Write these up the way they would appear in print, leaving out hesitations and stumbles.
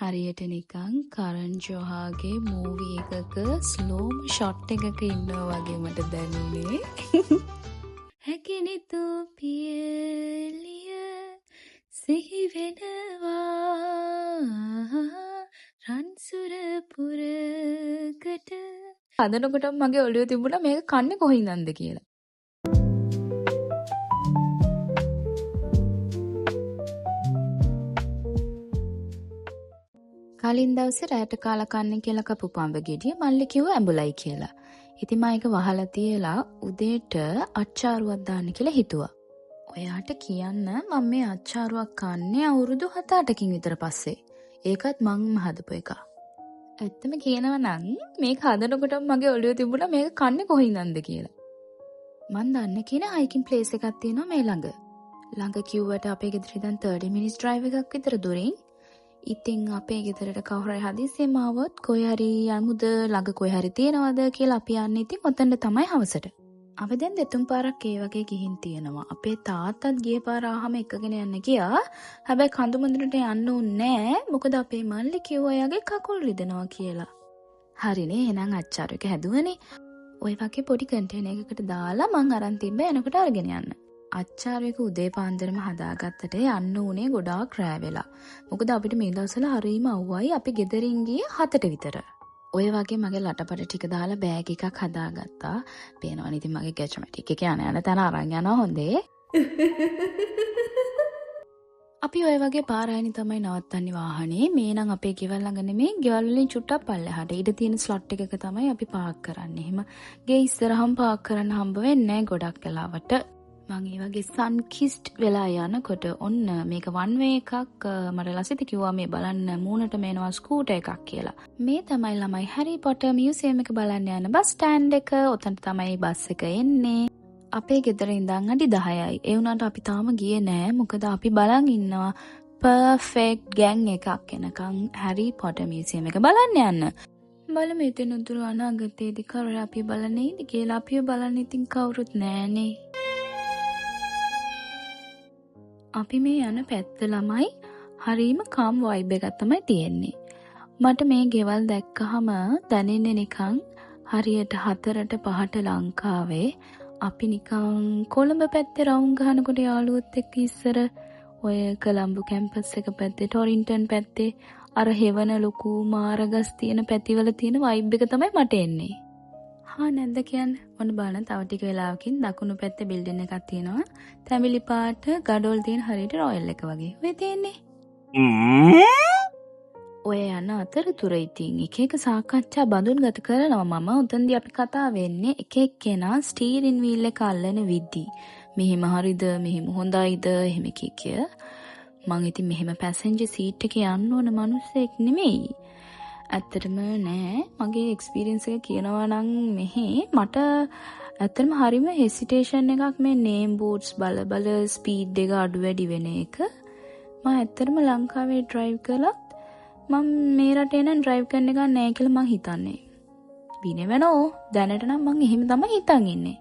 හරියට නිකන් කරන් ජොහාගේ මූවී එකක ස්ලෝම ෂොට් එකක ඉන්නවා වගේ මට දැනුනේ. හැකිනිතු පියලිය සිහි වෙනවා රන්සුර පුරකට. හදනකොට මගේ ඔළුවේ තිබුණා මේක කන්නේ කොහින්දන්ද කියලා. කලින් දවසේ රැට කාලා කන්නේ කියලා කපු පඹ ගෙඩිය මල්ලි කිව්වා ඇඹුලයි කියලා. ඉතින් මම ඒක වහලා තියලා උදේට අච්චාරුවක් දාන්න කියලා හිතුවා. ඔයාට කියන්න මම මේ අච්චාරුවක් කන්නේ අවුරුදු 7-8කින් විතර පස්සේ. ඒකත් මං හදපු එක. ඇත්තම කියනවා නම් මේක හදනකොට මගේ ඔළුවේ තිබුණා මේක කන්නේ කොහින්දන්ද කියලා. මං දන්නේ කියන හයිකින් ප්ලේස් එකක් තියෙනවා මේ ළඟ. ළඟ කිව්වට අපේ ගෙදර ඉඳන් 30 මිනිස් ඩ්‍රයිව් එකක් විතර දුරින්. ඉතින් අපේ ගෙදරට කවුරු හරි හදිස්සියෙම ආවොත් කොයි හරි යමුද ළඟ කොයි හරි තියනවද කියලා අපි යන්නේ ඉතින් ඔතනට තමයි හවසට. අපි දැන් දෙතුන් පාරක් ඒ වගේ ගිහින් තියෙනවා. අපේ තාත්තත් ගිය පාර ආවම එකගෙන යන්න ගියා. හැබැයි කඳු මුදුනට යන්න උන්නේ නැහැ. මොකද අපේ මල්ලි කිව්වා එයාගේ කකුල් රිදෙනවා කියලා. හරිනේ එහෙනම් අච්චාරු එක හැදුවනේ. ওই වගේ පොඩි කන්ටේනර් එකකට දාලා මං අරන් තිබ්බ එනකොට අරගෙන යන්න. අච්චාරු එක උදේ පාන්දරම හදාගත්තට යන්න උනේ ගොඩාක් රෑ වෙලා. මොකද අපිට මේ දවස්වල හරීම අවුවයි අපි ගෙදරින් ගියේ 7ට විතර. ඔය වගේ මගේ ලටපට ටික දාලා බෑග් එකක් හදාගත්තා. පේනවනේ ඉතින් මගේ ගැචමැටික් එක යන තැන අරන් යනවා හොඳේ. අපි ඔය වගේ පාරායනි තමයි නවත්තන්නේ වාහනේ. මේ නම් අපේ ගෙවල් ළඟ නෙමෙයි. ගෙවල් වලින් චුට්ටක් පල්ලෙහාට. ඊට තියෙන ස්ලොට් එකක තමයි අපි පාක් කරන්නේ. එහෙම ගේ ඉස්සරහම පාක් කරන්න හම්බ වෙන්නේ නැහැ ගොඩක් වෙලාවට. මං ඒ වගේ සන් කිස්ට් වෙලා යනකොට ඔන්න මේක වන් වේ එකක් මට ලසිත කිව්වා මේ බලන්න මූණට මේනවා ස්කූටර් එකක් කියලා. මේ තමයි ළමයි හැරි පොටර් මියුසියම් එක බලන්න යන බස් ස්ටෑන්ඩ් එක. ඔතන තමයි බස් එක එන්නේ. අපේ ගෙදර ඉඳන් අඩි 10යි. ඒ වුණාට අපි තාම ගියේ නෑ. මොකද අපි බලන් ඉන්නවා පර්ෆෙක්ට් ගෑන් එකක් එනකන් හැරි පොටර් මියුසියම් එක බලන්න යන්න. බලමු ඉතින් උතුරු අනාගතයේදී කවුරු අපි බලන්නේද කියලා. අපිව බලන්න ඉතින් කවුරුත් නෑනේ. අපි මේ යන පැත්ත ළමයි හරීම කාම් වයිබ් එකක් තමයි තියෙන්නේ. මට මේ ගෙවල් දැක්කහම දැනෙන්නේ නිකන් හරියට 4ට 5ට ලංකාවේ අපි නිකන් කොළඹ පැත්තේ රවුම් ගහනකොට යාළුවොත් එක්ක ඉස්සර ඔය කොළඹ කැම්පස් එක පැත්තේ ටොරින්ටන් පැත්තේ අර හෙවන ලොකු මාරගස් තියෙන පැතිවල තියෙන වයිබ් එක තමයි මට එන්නේ. හා නැද්ද කියන්න. ඔන්න බලන්න තව ටික වෙලාවකින් දකුණු පැත්තේ බිල්ඩින් එකක් තියෙනවා. තැඹිලි පාට ගඩොල් තියෙන හරියට රොයල් එක වගේ. ඔය තියෙන්නේ. ඔය යන අතරතුර ඉතින් එක එක සාකච්ඡා බඳුන් ගත කරනවා මම. උතන්දී අපි කතා වෙන්නේ එක එක්කෙනා ස්ටීරින් වීල් එක අල්ලන විදි. මෙහෙම හරිද මෙහෙම හොඳයිද එහෙම කිය. මං ඉතින් මෙහෙම පැසෙන්ජර් සීට් එකේ යන්න ඕන මිනිස්සෙක් නෙමෙයි. ඇත්තටම නෑ මගේ එක්ස්පීරියන්ස් එක කියනවා නම් මෙහි මට ඇත්තටම හරිම හෙසිටේෂන් එකක් මේ නේම් බෝඩ්ස් බල ස්පීඩ් එක අඩු වැඩි වෙන එක. මම ඇත්තටම ලංකාවේ ඩ්‍රයිව් කළත් මම මේ රටේ නම් ඩ්‍රයිව් කරන්න එක නෑ කියලා මං හිතන්නේ. විනවනෝ දැනට නම් මං එහෙම තමයි හිතන් ඉන්නේ.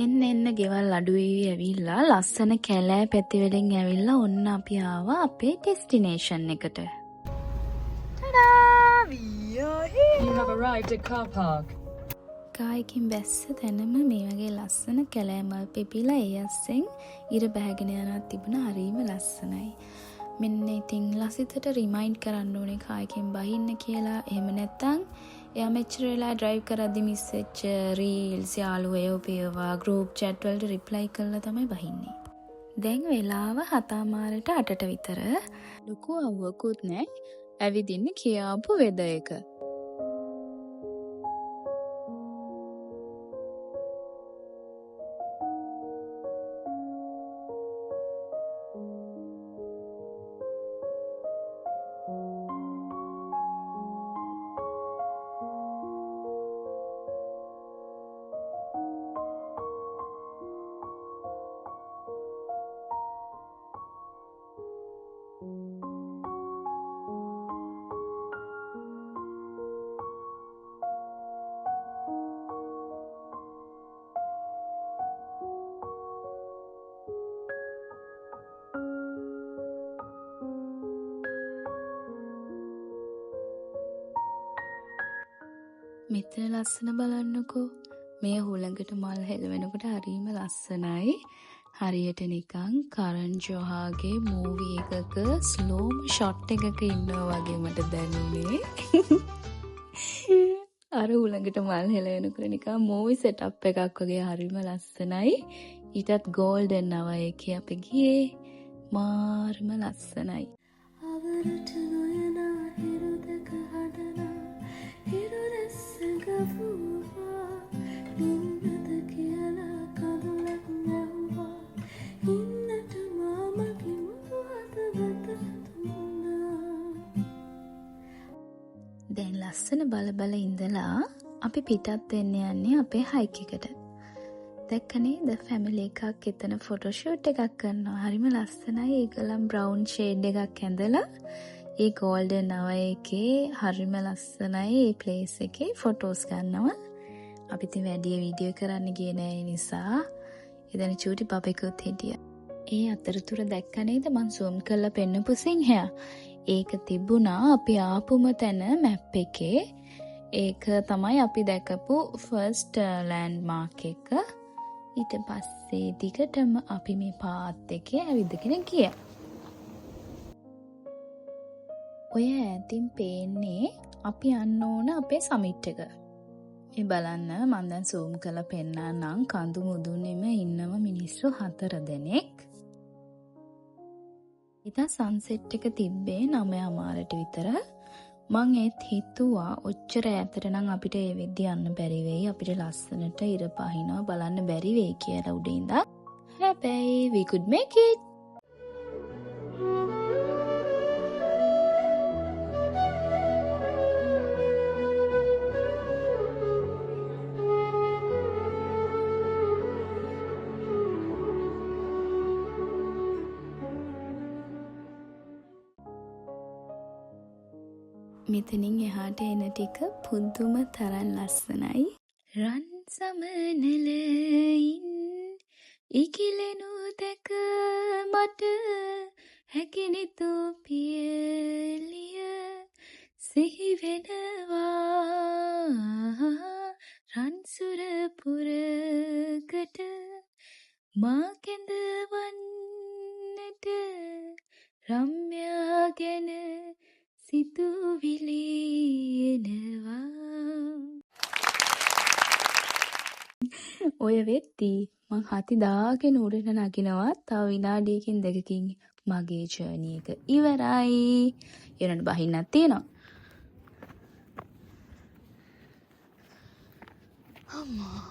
එන්න ගෙවල් අඩුවේ ඇවිල්ලා ලස්සන කැලෑ පැති වලින් ඇවිල්ලා ඔන්න අපි ආවා අපේ ඩෙස්ටිනේෂන් එකට. You have arrived at car park. කායකින් බැස්ස තැනම මේ වගේ ලස්සන කැලෑමල් පෙපිලා ඒ අස්සෙන් ඉර බැහැගෙන යනත් තිබුණ හරීම ලස්සනයි. මෙන්න ඉතින් ලසිතට රිමයින්ඩ් කරන්න ඕනේ කායකින් බහින්න කියලා. එහෙම නැත්තම් එයා මෙච්චර වෙලා ඩ්‍රයිව් කරද්දි මිස් වෙච්ච රීල්ස් යාළුවෝ ඒවා ගෲප් chat වලට රිප්ලයි කරලා තමයි බහින්නේ. දැන් වෙලාව 7:00ට 8ට විතර. ලොකු අවුවකුත් නැහැ. ඇවිදින්න කියාපු වෙද එක. මෙතන ලස්සන බලන්නකෝ. මේ හුළඟට මල් හෙලවෙනකොට හරිම ලස්සනයි. හරියට නිකන් කරන් ජොහාගේ මූවි එකක ස්ලෝම ෂොට් එකක ඉන්නවා වගේ මට දැනුනේ. අර හුළඟට මල් හෙලවෙනකොට නිකන් මූවි සෙටප් එකක් වගේ හරිම ලස්සනයි. ඊටත් ගෝල්ඩන් නවය එකේ අපි ගියේ. මාරම ලස්සනයි. අවරට නොයනා හිරු දෙක හඬනා හිරු රැස්සගවුවා ඉන්නද කියලා කඳුලක් නැව්වා ඉන්නට මාමගේ මුවද වදතුනා. දැන් ලස්සන බල ඉඳලා අපි පිටත් වෙන්න යන්නේ අපේ හයික් එකට. දැක්කනේ ද ෆැමිලි එකක් එතන ෆොටෝෂූට් එකක් කරනවා. හරිම ලස්සනයි. ඒගොල්ලන් බ්‍රවුන් ෂේඩ් එකක් ඇඳලා ඒ ගෝල්ඩන් නවය එකේ හරිම ලස්සනයි. ඒ ප්ලේස් එකේ ෆොටෝස් ගන්නවා. අපි ඉතින් වැඩි වීඩියෝ කරන්න ගියේ නෑ නිසා එතන චූටි පපෙකුත් හිටියා. ඒ අතරතුර දැක්ක නේද මං zoom කරලා පෙන්නපු සිංහයා. ඒක තිබුණා අපි ආපුම තැන මැප් එකේ. ඒක තමයි අපි දැකපු ෆර්ස්ට් ලෑන්ඩ්මාර්ක් එක. ඊට පස්සේ දිගටම අපි මේ පාත් එකේ ඇවිදගෙන ගියා. ඔය ඈතින් පේන්නේ අපි යන්න ඕන අපේ සමිට් එක. මේ බලන්න මම දැන් zoom කරලා පෙන්නන්නම්. කඳු මුදුනේම ඉන්නව මිනිස්සු 4 දෙනෙක්. ඉතින් සන්සෙට් එක තිබ්බේ 9:00ට විතර. මං ඒත් හිතුවා ඔච්චර ඈතට නම් අපිට ඒ වෙද්දි යන්න බැරි වෙයි. අපිට ලස්සනට ඉර පහිනවා බලන්න බැරි වෙයි කියලා උඩින් ඉඳලා. හැබැයි we could make it. මෙතනින් එහාට එන ටික පුදුම තරම් ලස්සනයි. රන් සමනලයින් ඉකිලෙනු දැක මට හැකිනි තෝපියලිය සිහි වෙනවා. රන් සුරපුරකට මා කැඳවන්නට රම්‍යා ගැන සිතුවිලි එනවා. ඔය වෙද්දි මං හති දාගෙන උඩට නගිනවා. තව විනාඩියකින් දෙකකින් මගේ ජර්නි එක ඉවරයි. ඊළඟ බහින්නක් තියෙනවා. අම්මා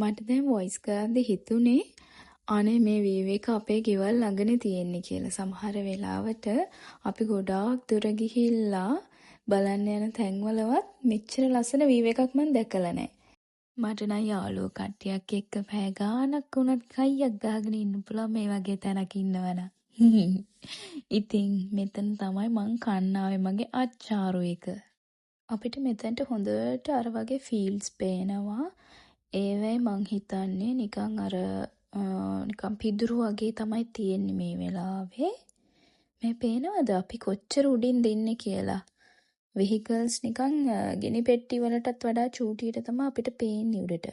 මට දැන් වොයිස් කරද්දි හිතුනේ අනේ මේ වීව් එක අපේ ගෙවල් ළඟනේ තියෙන්නේ කියලා. සමහර වෙලාවට අපි ගොඩාක් දුර ගිහිල්ලා බලන්න යන තැන්වලවත් මෙච්චර ලස්සන වීව් එකක් මම දැකලා නැහැ. මට නම් යාළුවෝ කට්ටියක් එක්ක පැය ගාණක් වුණත් කයියක් ගහගෙන ඉන්න පුළුවන් මේ වගේ තැනක ඉන්නවනම්. ඉතින් මෙතන තමයි මං කන්න ආවේ මගේ අච්චාරු එක. අපිට මෙතනට හොඳට අර වගේ ෆීල්ඩ්ස් පේනවා. ඒ වෙයි මං හිතන්නේ නිකන් අර නිකන් පිදුරු වගේ තමයි තියෙන්නේ මේ වෙලාවේ. මේ පේනවද අපි කොච්චර උඩින්ද ඉන්නේ කියලා. වෙහිකල්ස් නිකන් ගෙනි පෙට්ටි වලටත් වඩා චූටියට තමයි අපිට පේන්නේ උඩට.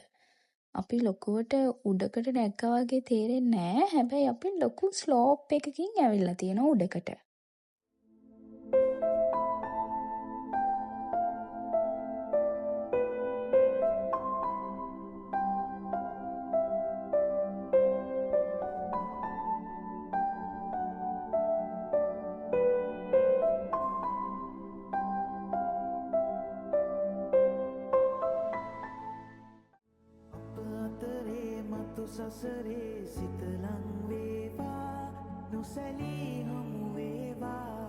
අපි ලොකුවට උඩකට නැග්ගා වගේ තේරෙන්නේ නැහැ. හැබැයි අපි ලොකු ස්ලෝප් එකකින් ඇවිල්ලා තියෙනවා උඩකට. සසරේ සිතලං වේවා නොසැලී හමු වේවා